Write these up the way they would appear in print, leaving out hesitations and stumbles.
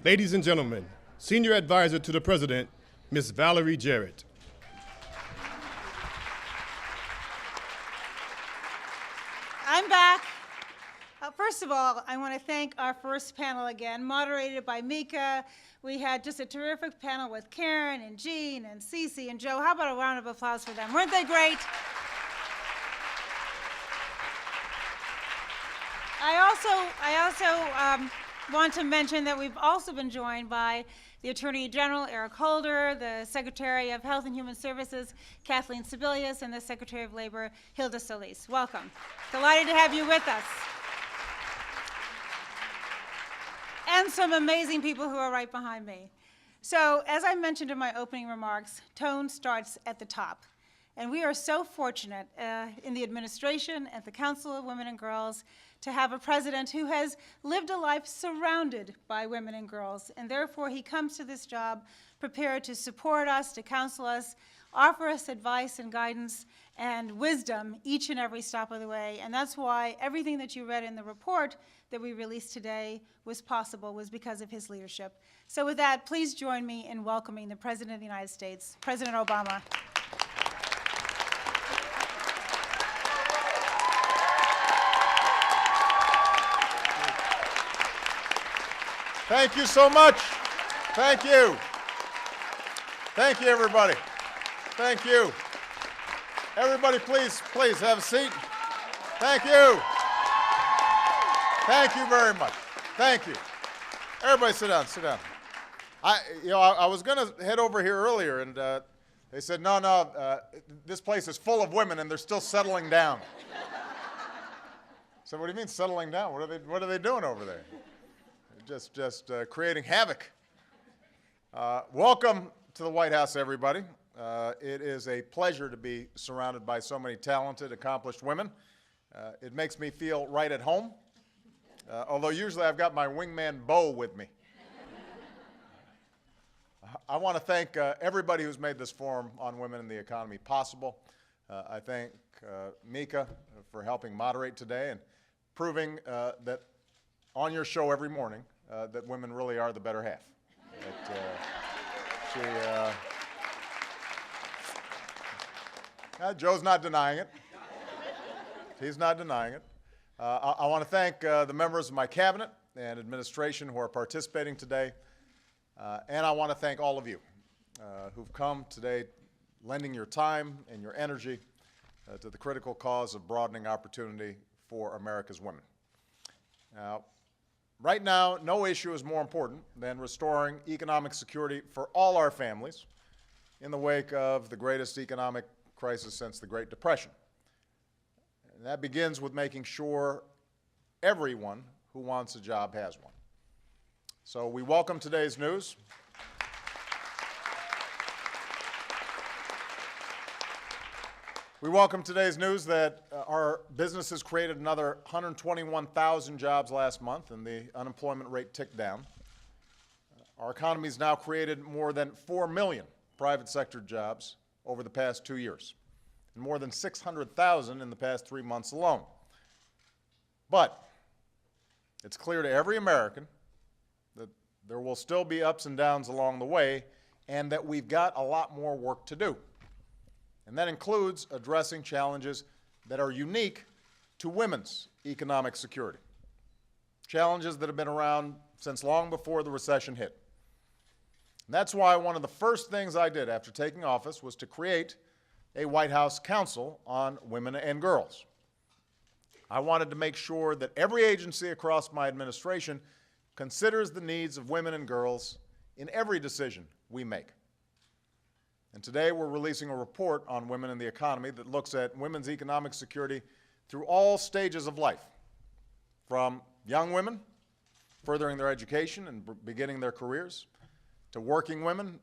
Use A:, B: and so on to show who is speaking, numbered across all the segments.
A: Ladies and gentlemen, Senior Advisor to the President, Ms. Valerie Jarrett.
B: I'm back. First of all, I want to thank our first panel again, moderated by Mika. We had just a terrific panel with Karen and Jean and Cece and Joe. How about a round of applause for them? Weren't they great? I also want to mention that we've also been joined by the Attorney General, Eric Holder, the Secretary of Health and Human Services, Kathleen Sebelius, and the Secretary of Labor, Hilda Solis. Welcome. Delighted to have you with us. And some amazing people who are right behind me. So, as I mentioned in my opening remarks, tone starts at the top. And we are so fortunate in the administration, at the Council of Women and Girls, to have a president who has lived a life surrounded by women and girls. And therefore, he comes to this job prepared to support us, to counsel us, offer us advice and guidance and wisdom each and every step of the way. And that's why everything that you read in the report that we released today was because of his leadership. So with that, please join me in welcoming the President of the United States, President Obama.
C: Thank you so much. Thank you. Thank you, everybody. Thank you. Everybody, please have a seat. Thank you. Thank you very much. Thank you. Everybody sit down, sit down. I was going to head over here earlier, and they said, no, this place is full of women, and they're still settling down. So what do you mean settling down? What are they doing over there? Just creating havoc. Welcome to the White House, everybody. It is a pleasure to be surrounded by so many talented, accomplished women. It makes me feel right at home, although usually I've got my wingman Bo with me. I want to thank everybody who's made this forum on women in the economy possible. I thank Mika for helping moderate today and proving that on your show every morning that women really are the better half. Joe's not denying it. He's not denying it. I want to thank the members of my cabinet and administration who are participating today. And I want to thank all of you who've come today lending your time and your energy to the critical cause of broadening opportunity for America's women. Now, right now, no issue is more important than restoring economic security for all our families in the wake of the greatest economic crisis since the Great Depression. And that begins with making sure everyone who wants a job has one. So we welcome today's news. We welcome today's news that our businesses created another 121,000 jobs last month, and the unemployment rate ticked down. Our economy's now created more than 4 million private sector jobs over the past 2 years, and more than 600,000 in the past 3 months alone. But it's clear to every American that there will still be ups and downs along the way, and that we've got a lot more work to do. And that includes addressing challenges that are unique to women's economic security, challenges that have been around since long before the recession hit. And that's why one of the first things I did after taking office was to create a White House Council on Women and Girls. I wanted to make sure that every agency across my administration considers the needs of women and girls in every decision we make. And today we're releasing a report on women in the economy that looks at women's economic security through all stages of life, from young women furthering their education and beginning their careers, to working women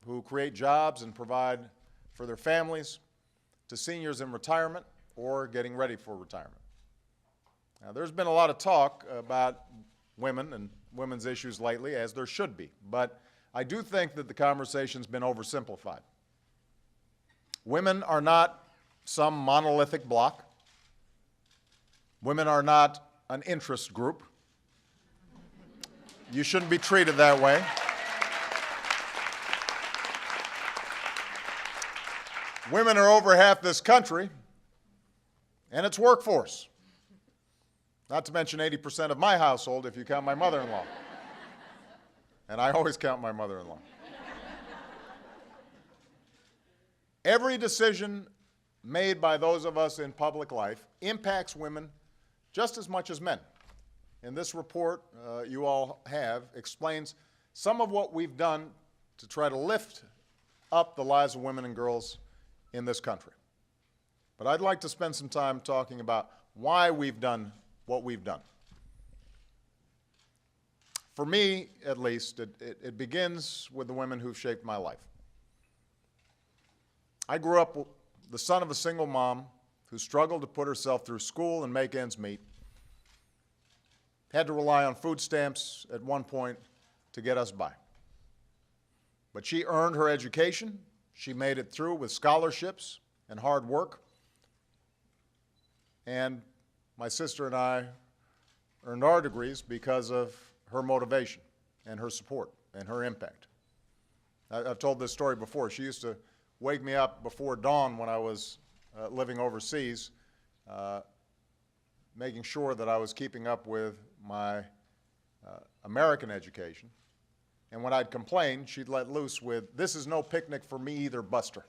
C: who create jobs and provide for their families, to seniors in retirement or getting ready for retirement. Now, there's been a lot of talk about women and women's issues lately, as there should be, but I do think that the conversation's been oversimplified. Women are not some monolithic block. Women are not an interest group. You shouldn't be treated that way. Women are over half this country and its workforce. Not to mention 80% of my household if you count my mother-in-law. And I always count my mother-in-law. Every decision made by those of us in public life impacts women just as much as men. And this report you all have explains some of what we've done to try to lift up the lives of women and girls in this country. But I'd like to spend some time talking about why we've done what we've done. For me, at least, it begins with the women who've shaped my life. I grew up the son of a single mom who struggled to put herself through school and make ends meet, had to rely on food stamps at one point to get us by. But she earned her education. She made it through with scholarships and hard work. And my sister and I earned our degrees because of her motivation and her support and her impact. I've told this story before. She used to wake me up before dawn when I was living overseas, making sure that I was keeping up with my American education. And when I'd complain, she'd let loose with, "This is no picnic for me either, Buster."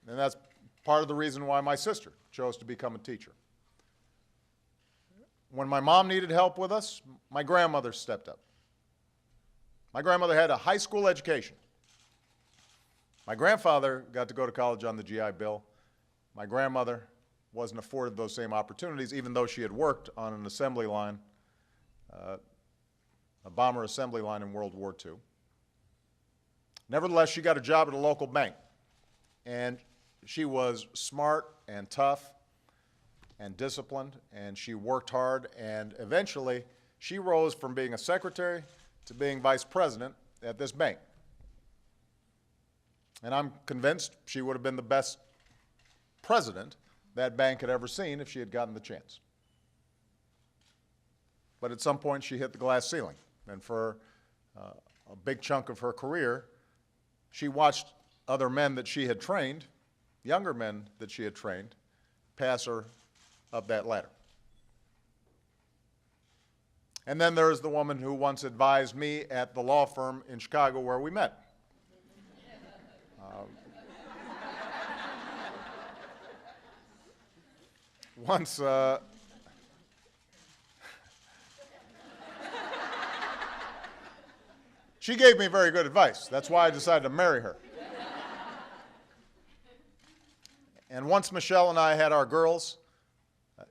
C: And that's part of the reason why my sister chose to become a teacher. When my mom needed help with us, my grandmother stepped up. My grandmother had a high school education. My grandfather got to go to college on the GI Bill. My grandmother wasn't afforded those same opportunities, even though she had worked on an assembly line, a bomber assembly line in World War II. Nevertheless, she got a job at a local bank, and she was smart and tough and disciplined, and she worked hard, and eventually she rose from being a secretary to being vice president at this bank. And I'm convinced she would have been the best president that bank had ever seen if she had gotten the chance. But at some point she hit the glass ceiling, and for a big chunk of her career, she watched other men that she had trained, younger men that she had trained, pass her up that ladder. And then there's the woman who once advised me at the law firm in Chicago where we met. Once, she gave me very good advice. That's why I decided to marry her. And once Michelle and I had our girls,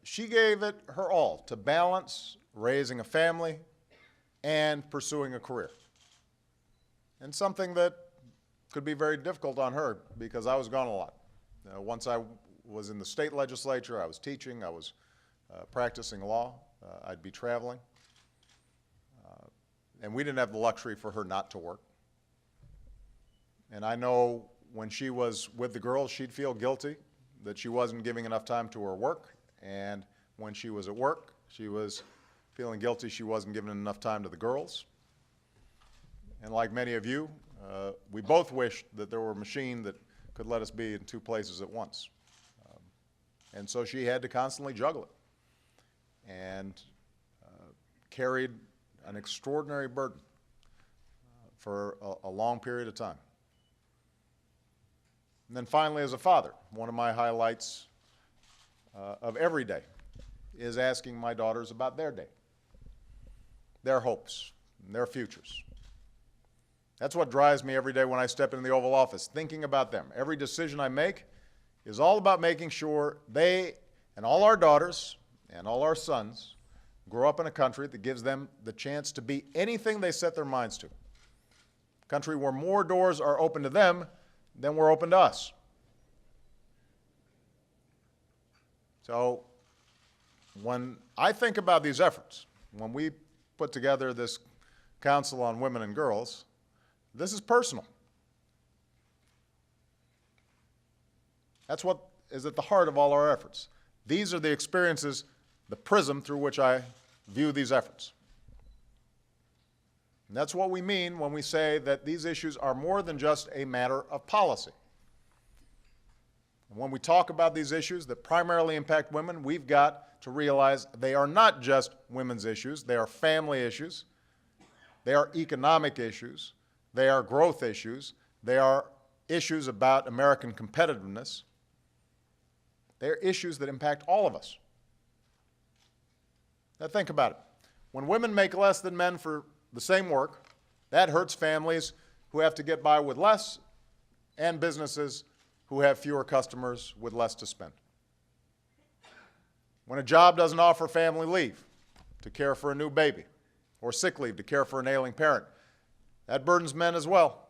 C: she gave it her all to balance raising a family and pursuing a career. And something that could be very difficult on her because I was gone a lot. Once I was in the state legislature, I was teaching, I was practicing law, I'd be traveling. And we didn't have the luxury for her not to work. And I know when she was with the girls, she'd feel guilty that she wasn't giving enough time to her work. And when she was at work, she was feeling guilty she wasn't giving enough time to the girls. And like many of you, we both wished that there were a machine that could let us be in two places at once. And so she had to constantly juggle it and carried an extraordinary burden for a long period of time. And then finally, as a father, one of my highlights of every day is asking my daughters about their day, their hopes, and their futures. That's what drives me every day when I step into the Oval Office, thinking about them. Every decision I make is all about making sure they and all our daughters and all our sons grow up in a country that gives them the chance to be anything they set their minds to. A country where more doors are open to them than were open to us. So when I think about these efforts, when we put together this Council on Women and Girls, this is personal. That's what is at the heart of all our efforts. These are the experiences the prism through which I view these efforts. And that's what we mean when we say that these issues are more than just a matter of policy. And when we talk about these issues that primarily impact women, we've got to realize they are not just women's issues, they are family issues, they are economic issues, they are growth issues, they are issues about American competitiveness. They are issues that impact all of us. Now think about it. When women make less than men for the same work, that hurts families who have to get by with less and businesses who have fewer customers with less to spend. When a job doesn't offer family leave to care for a new baby or sick leave to care for an ailing parent, that burdens men as well.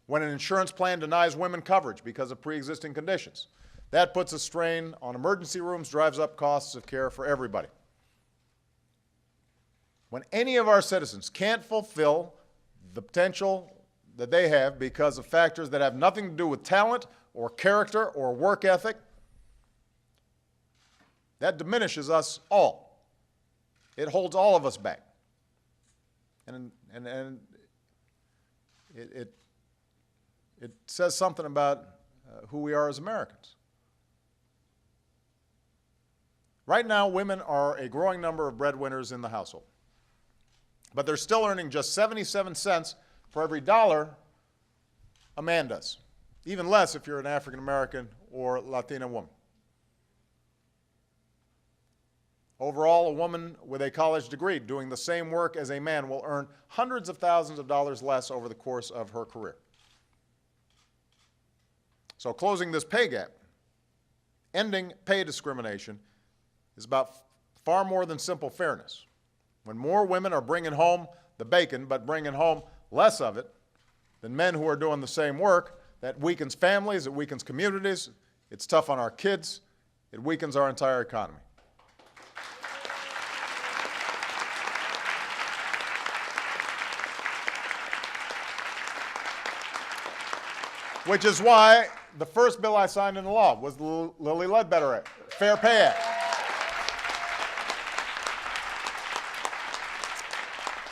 C: When an insurance plan denies women coverage because of pre-existing conditions, that puts a strain on emergency rooms, drives up costs of care for everybody. When any of our citizens can't fulfill the potential that they have because of factors that have nothing to do with talent or character or work ethic, that diminishes us all. It holds all of us back. And it says something about who we are as Americans. Right now, women are a growing number of breadwinners in the household. But they're still earning just 77 cents for every dollar a man does. Even less if you're an African American or Latina woman. Overall, a woman with a college degree doing the same work as a man will earn hundreds of thousands of dollars less over the course of her career. So closing this pay gap, ending pay discrimination, is about far more than simple fairness. When more women are bringing home the bacon, but bringing home less of it than men who are doing the same work, that weakens families, it weakens communities, it's tough on our kids, it weakens our entire economy. Which is why the first bill I signed into law was the Lilly Ledbetter Act, Fair Pay Act.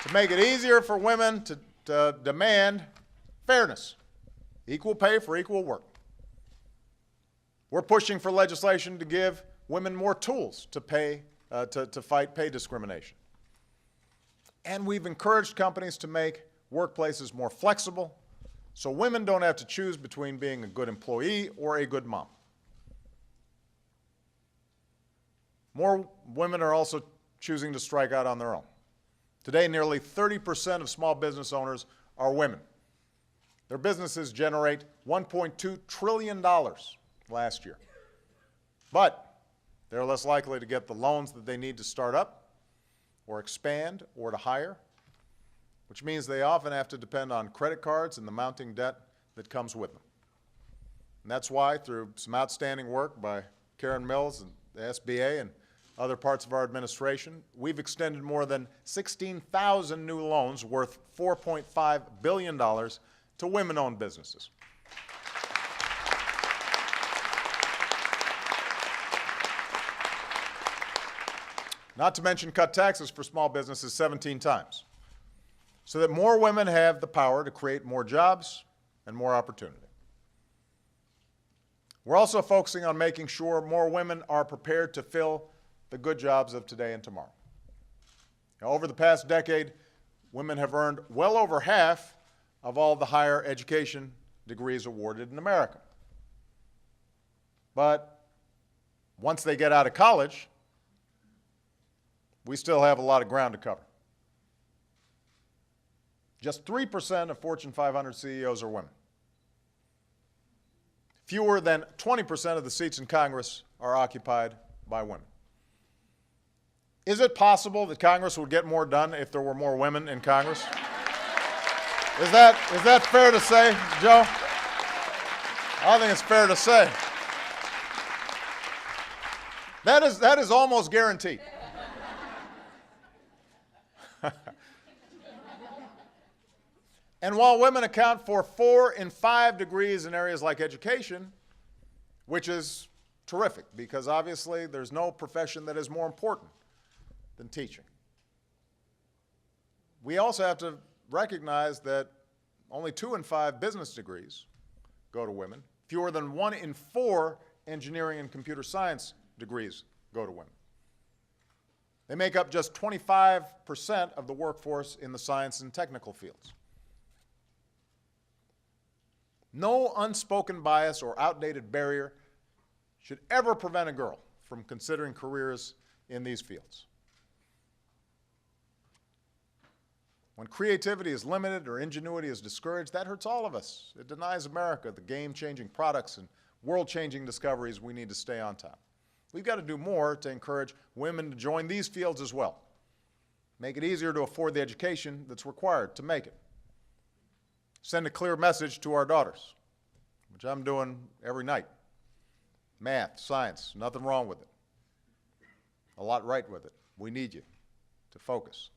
C: To make it easier for women to demand fairness, equal pay for equal work. We're pushing for legislation to give women more tools to fight pay discrimination. And we've encouraged companies to make workplaces more flexible so women don't have to choose between being a good employee or a good mom. More women are also choosing to strike out on their own. Today, nearly 30% of small business owners are women. Their businesses generate $1.2 trillion last year. But they're less likely to get the loans that they need to start up or expand or to hire, which means they often have to depend on credit cards and the mounting debt that comes with them. And that's why, through some outstanding work by Karen Mills and the SBA and other parts of our administration, we've extended more than 16,000 new loans worth $4.5 billion to women-owned businesses. Not to mention cut taxes for small businesses 17 times, so that more women have the power to create more jobs and more opportunity. We're also focusing on making sure more women are prepared to fill the good jobs of today and tomorrow. Now, over the past decade, women have earned well over half of all the higher education degrees awarded in America. But once they get out of college, we still have a lot of ground to cover. Just 3% of Fortune 500 CEOs are women. Fewer than 20% of the seats in Congress are occupied by women. Is it possible that Congress would get more done if there were more women in Congress? Is that fair to say, Joe? I think it's fair to say. That is almost guaranteed. And while women account for 4 in 5 degrees in areas like education, which is terrific, because obviously there's no profession that is more important than teaching. We also have to recognize that only 2 in 5 business degrees go to women. Fewer than 1 in 4 engineering and computer science degrees go to women. They make up just 25% of the workforce in the science and technical fields. No unspoken bias or outdated barrier should ever prevent a girl from considering careers in these fields. When creativity is limited or ingenuity is discouraged, that hurts all of us. It denies America the game-changing products and world-changing discoveries we need to stay on top. We've got to do more to encourage women to join these fields as well. Make it easier to afford the education that's required to make it. Send a clear message to our daughters, which I'm doing every night. Math, science, nothing wrong with it. A lot right with it. We need you to focus.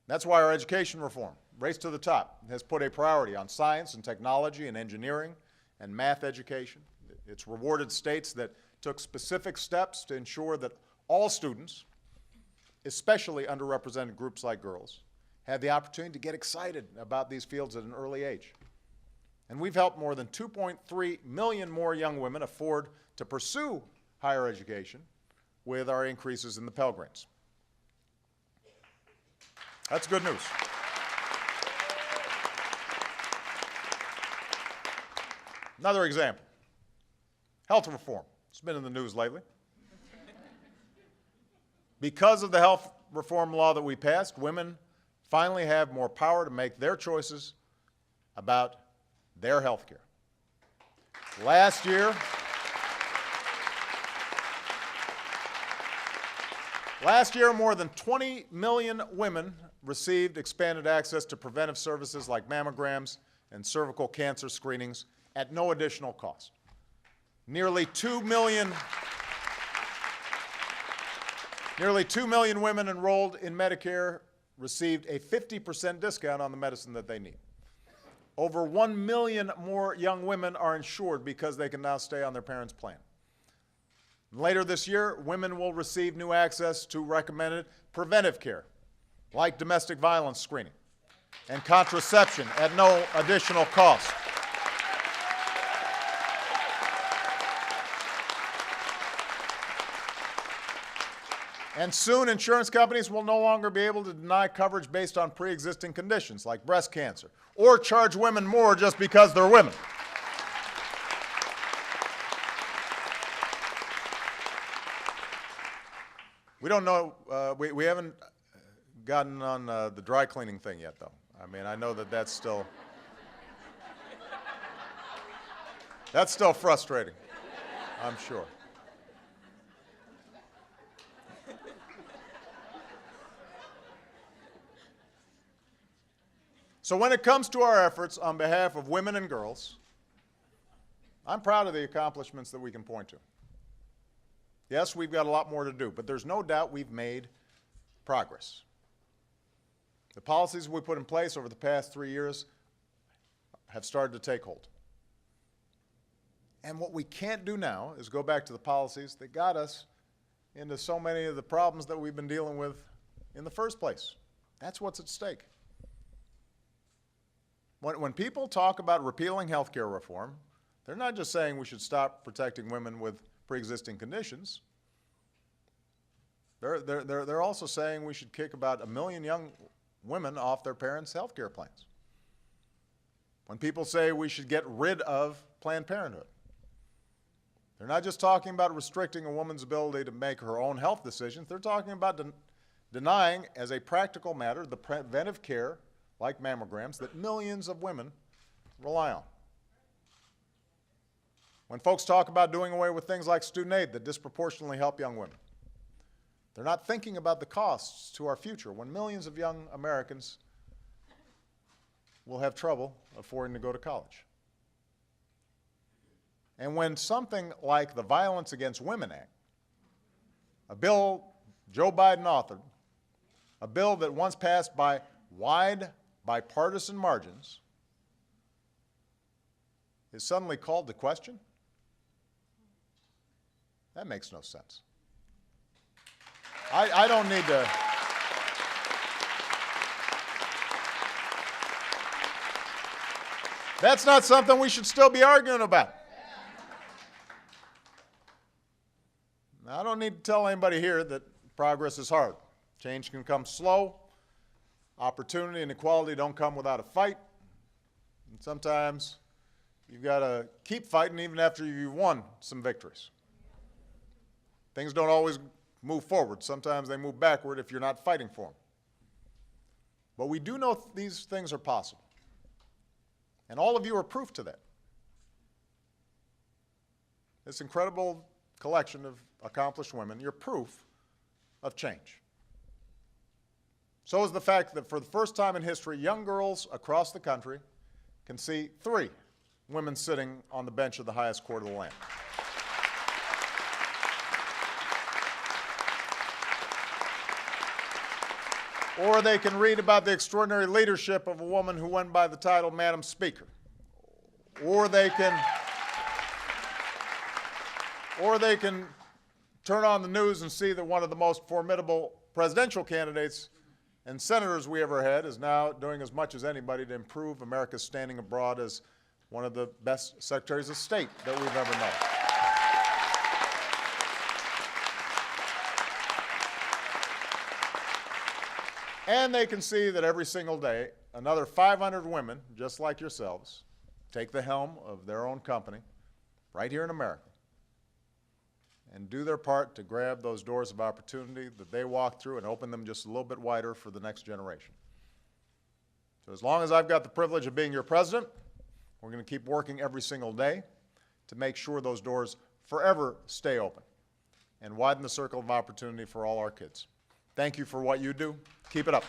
C: That's why our education reform, Race to the Top, has put a priority on science and technology and engineering and math education. It's rewarded states that took specific steps to ensure that all students, especially underrepresented groups like girls, have the opportunity to get excited about these fields at an early age. And we've helped more than 2.3 million more young women afford to pursue higher education with our increases in the Pell Grants. That's good news. Another example, health reform. It's been in the news lately. Because of the health reform law that we passed, women finally have more power to make their choices about their health care. Last year, more than 20 million women received expanded access to preventive services like mammograms and cervical cancer screenings at no additional cost. Nearly 2 million women enrolled in Medicare received a 50% discount on the medicine that they need. Over 1 million more young women are insured because they can now stay on their parents' plan. Later this year, women will receive new access to recommended preventive care, like domestic violence screening and contraception at no additional cost. And soon, insurance companies will no longer be able to deny coverage based on pre-existing conditions like breast cancer, or charge women more just because they're women. We don't know, we haven't gotten on the dry cleaning thing yet, though. I mean, I know that that's still frustrating, I'm sure. So when it comes to our efforts on behalf of women and girls, I'm proud of the accomplishments that we can point to. Yes, we've got a lot more to do, but there's no doubt we've made progress. The policies we put in place over the past 3 years have started to take hold. And what we can't do now is go back to the policies that got us into so many of the problems that we've been dealing with in the first place. That's what's at stake. When people talk about repealing health care reform, they're not just saying we should stop protecting women with pre-existing conditions. They're also saying we should kick about 1 million young women off their parents' health care plans. When people say we should get rid of Planned Parenthood, they're not just talking about restricting a woman's ability to make her own health decisions. They're talking about denying, as a practical matter, the preventive care, like mammograms, that millions of women rely on. When folks talk about doing away with things like student aid that disproportionately help young women, they're not thinking about the costs to our future when millions of young Americans will have trouble affording to go to college. And when something like the Violence Against Women Act, a bill Joe Biden authored, a bill that once passed by wide bipartisan margins, is suddenly called to question, That makes no sense. I don't need to. That's not something we should still be arguing about. Now, I don't need to tell anybody here that progress is hard. Change can come slow. Opportunity and equality don't come without a fight. And sometimes you've got to keep fighting even after you've won some victories. Things don't always move forward. Sometimes they move backward if you're not fighting for them. But we do know these things are possible. And all of you are proof to that. This incredible collection of accomplished women, you're proof of change. So is the fact that for the first time in history, young girls across the country can see 3 women sitting on the bench of the highest court of the land. Or they can read about the extraordinary leadership of a woman who went by the title Madam Speaker. Or they can turn on the news and see that one of the most formidable presidential candidates and senators we ever had is now doing as much as anybody to improve America's standing abroad as one of the best secretaries of state that we've ever known. And they can see that every single day, another 500 women, just like yourselves, take the helm of their own company right here in America and do their part to grab those doors of opportunity that they walk through and open them just a little bit wider for the next generation. So as long as I've got the privilege of being your president, we're going to keep working every single day to make sure those doors forever stay open and widen the circle of opportunity for all our kids. Thank you for what you do. Keep it up.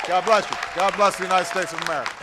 C: God bless you. God bless the United States of America.